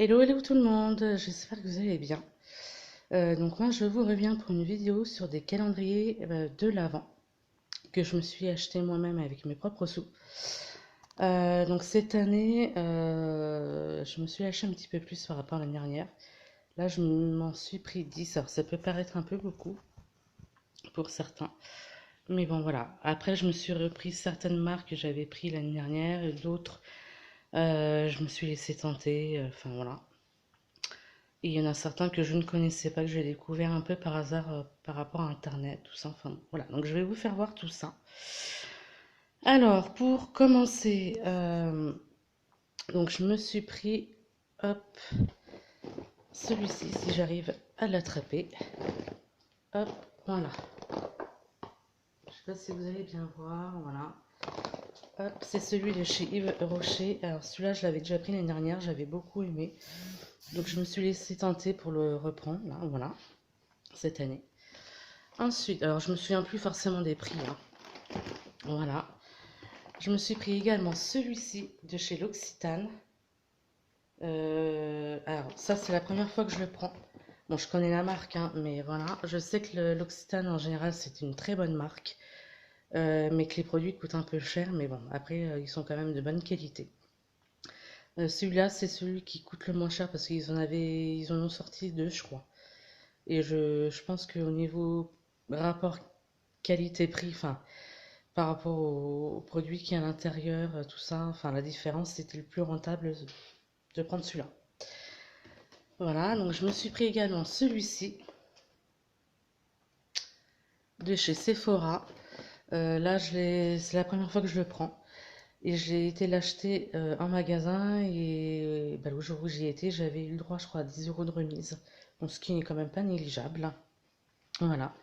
Hello, hello tout le monde, j'espère que vous allez bien. Donc moi je vous reviens pour une vidéo sur des calendriers de l'Avent que je me suis acheté moi-même avec mes propres sous. Donc cette année, je me suis acheté un petit peu plus par rapport à l'année dernière. Là je m'en suis pris 10, alors ça peut paraître un peu beaucoup pour certains. Mais bon voilà, après je me suis repris certaines marques que j'avais pris l'année dernière et d'autres je me suis laissé tenter, enfin voilà. Et il y en a certains que je ne connaissais pas, que j'ai découvert un peu par hasard par rapport à Internet, tout ça. Enfin, voilà, donc je vais vous faire voir tout ça. Alors, pour commencer, donc je me suis pris, hop, celui-ci, si j'arrive à l'attraper. Hop, voilà. Je sais pas si vous allez bien voir, voilà. Hop, c'est celui de chez Yves Rocher. Alors celui-là, je l'avais déjà pris l'année dernière, j'avais beaucoup aimé. Donc je me suis laissé tenter pour le reprendre, là, voilà, cette année. Ensuite, alors je me souviens plus forcément des prix, hein. Voilà. Je me suis pris également celui-ci de chez l'Occitane. Alors ça c'est la première fois que je le prends. Bon, je connais la marque, hein, mais voilà. Je sais que l'Occitane en général c'est une très bonne marque, mais que les produits coûtent un peu cher. Mais bon, après ils sont quand même de bonne qualité. Celui-là c'est celui qui coûte le moins cher parce ils en ont sorti deux, je crois. Et je pense qu'au niveau rapport qualité-prix, enfin par rapport au produit qui est à l'intérieur, tout ça, enfin la différence, c'était le plus rentable de prendre celui-là. Voilà, donc je me suis pris également celui-ci de chez Sephora. Là, c'est la première fois que je le prends. Et j'ai été l'acheter en magasin et bah, le jour où j'y étais, j'avais eu le droit, je crois, à 10 euros de remise. Donc, ce qui n'est quand même pas négligeable. Voilà.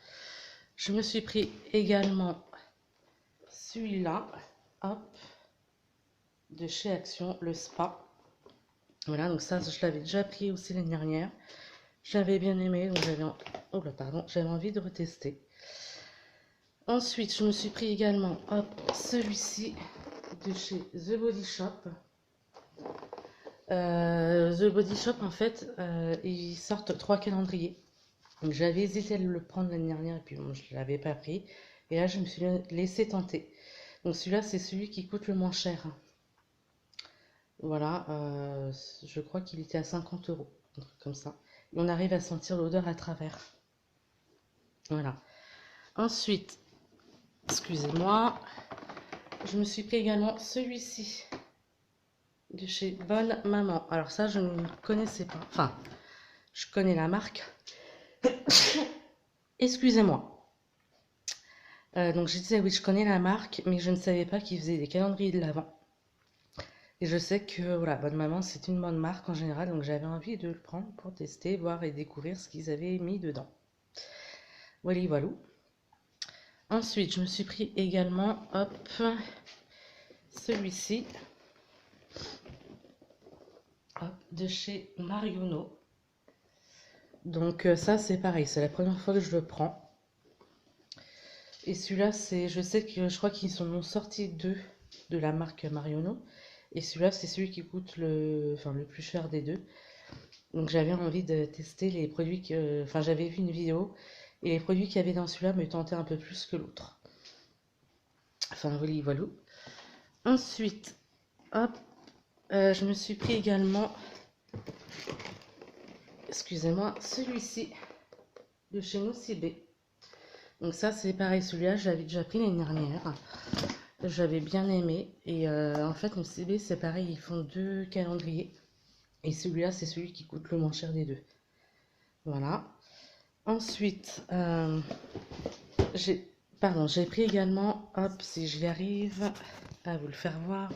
Je me suis pris également celui-là, hop, de chez Action, le Spa. Voilà, donc ça, je l'avais déjà pris aussi l'année dernière. J'avais bien aimé, donc oh là, pardon, j'avais envie de retester. Ensuite, je me suis pris également, hop, celui-ci de chez The Body Shop. The Body Shop, en fait, ils sortent 3 calendriers. Donc j'avais hésité à le prendre l'année dernière et puis bon, je ne l'avais pas pris. Et là, je me suis laissé tenter. Donc celui-là, c'est celui qui coûte le moins cher. Voilà, je crois qu'il était à 50 euros, un truc comme ça. Et on arrive à sentir l'odeur à travers. Voilà. Ensuite, excusez-moi, je me suis pris également celui-ci de chez Bonne Maman. Alors ça, je ne connaissais pas. Enfin, je connais la marque. Excusez-moi. Donc je disais oui, je connais la marque, mais je ne savais pas qu'ils faisaient des calendriers de l'Avent. Et je sais que voilà, Bonne Maman, c'est une bonne marque en général, donc j'avais envie de le prendre pour tester, voir et découvrir ce qu'ils avaient mis dedans. Voilà, voilà. Ensuite, je me suis pris également, hop, celui-ci, de chez Marionneau. Donc ça, c'est pareil, c'est la première fois que je le prends. Et celui-là, je sais que je crois qu'ils en ont sorti deux de la marque Marionneau. Et celui-là, c'est celui qui coûte le plus cher des deux. Donc j'avais envie de tester les produits enfin j'avais vu une vidéo et les produits qu'il y avait dans celui-là me tentaient un peu plus que l'autre. Enfin voilà, voilà. Ensuite, hop, je me suis pris également, excusez-moi, celui-ci de chez Nocibé. Donc ça c'est pareil, celui-là je l'avais déjà pris l'année dernière. J'avais bien aimé et en fait Nocibé c'est pareil, ils font deux calendriers et celui-là c'est celui qui coûte le moins cher des deux. Voilà. Ensuite, j'ai pris également, hop, si j'y arrive à vous le faire voir.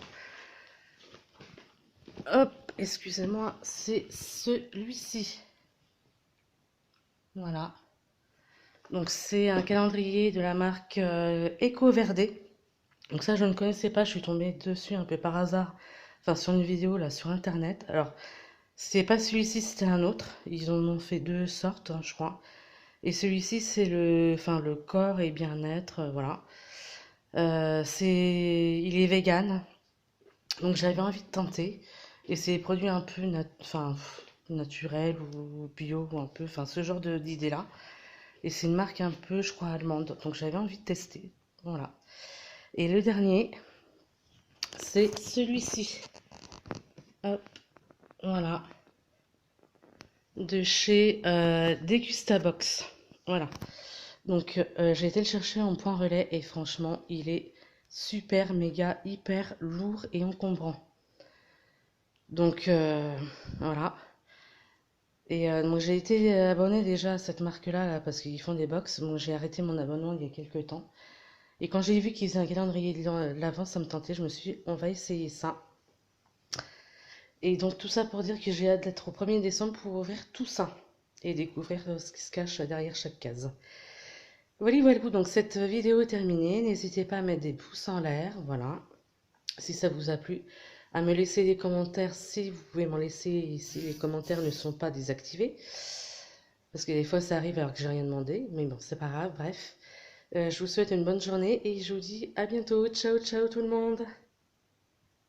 Hop, excusez-moi, c'est celui-ci. Voilà. Donc c'est un calendrier de la marque Eco Verde. Donc ça je ne connaissais pas, je suis tombée dessus un peu par hasard, enfin sur une vidéo là sur internet. Alors c'est pas celui-ci, c'était un autre. Ils en ont fait deux sortes, hein, je crois. Et celui-ci c'est le corps et bien-être, voilà. Il est vegan, donc j'avais envie de tenter. Et c'est des produits un peu enfin, naturels ou bio ou un peu, enfin ce genre d'idée-là. Et c'est une marque un peu, je crois, allemande. Donc j'avais envie de tester. Voilà. Et le dernier, c'est celui-ci. Hop, voilà. De chez Degustabox. Voilà. Donc j'ai été le chercher en point relais et franchement, il est super, méga, hyper lourd et encombrant. Donc voilà. Et donc j'ai été abonnée déjà à cette marque-là là, parce qu'ils font des box. Bon, j'ai arrêté mon abonnement il y a quelques temps. Et quand j'ai vu qu'ils faisaient un calendrier de l'avant, ça me tentait. Je me suis dit, on va essayer ça. Et donc tout ça pour dire que j'ai hâte d'être au 1er décembre pour ouvrir tout ça et découvrir ce qui se cache derrière chaque case. Voilà, voilà, donc cette vidéo est terminée. N'hésitez pas à mettre des pouces en l'air, voilà, si ça vous a plu. À me laisser des commentaires si vous pouvez m'en laisser, si les commentaires ne sont pas désactivés. Parce que des fois ça arrive alors que j'ai rien demandé, mais bon, c'est pas grave, bref. Je vous souhaite une bonne journée et je vous dis à bientôt. Ciao, ciao tout le monde!